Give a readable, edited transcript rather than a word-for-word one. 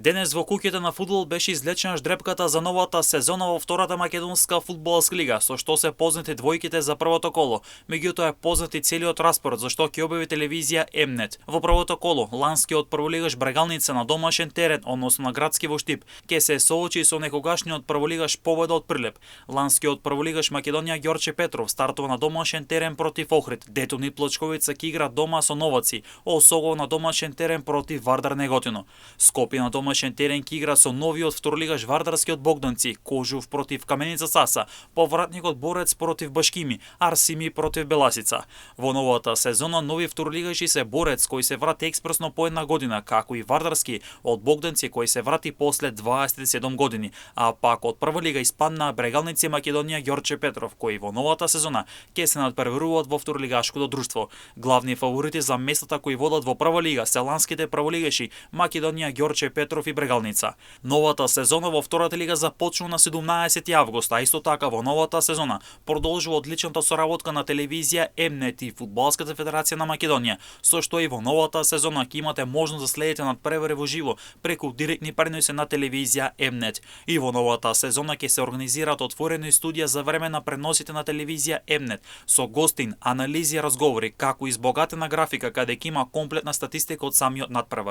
Денес во куќата на фудбал беше извлечена ждрепката за новата сезона во втората македонска фудбалска лига, со што се познати двојките за првото коло. Меѓутоа е познат и целиот распоред, за што ќе објави телевизија М-нет. Во првото коло, ланскиот прволигаш Брегалница на домашен терен, односно на градски во Штип, ќе се соочи со некогашниот прволигаш Победа од Прилеп. Ланскиот прволигаш Македонија Ѓорче Петров стартува на домашен терен против Охрид. Детони Плочковица ќе игра дома со Новаци, Осово на домашен терен против Вардар Неготино. Скопје на домашен терен ќе игра со новиот второлигаш Вардарскиот Богданци, Кожув против Каменица Саса, повратникот Борец против Башкими, Арсими против Беласица. Во новата сезона нови второлигаши се Борец кој се врати експресно по една година, како и Вардарски од Богданци кој се врати после 27 години, а пак од прва лига испадна Брегалници Македонија Ѓорче Петров, кои во новата сезона ќе се надпреваруваат во второлигашкото друштво. Главни фаворити за местата кои водат во прва лига се ланските прволигаши Македонија Ѓорче Петров и Брегалница. Новата сезона во втората лига започнува на 17 август, а исто така во новата сезона продолжува одличната соработка на телевизија М-нет и Фудбалската федерација на Македонија, со што и во новата сезона ќе имате можност да следите надпревари во живо преку директни преноси на телевизија М-нет. И во новата сезона ќе се организираат отворени студија за време на преносите на телевизија М-нет со гостин, анализи и разговори, како и избогатена графика каде ќе има комплетна статистика од самиот надпревар.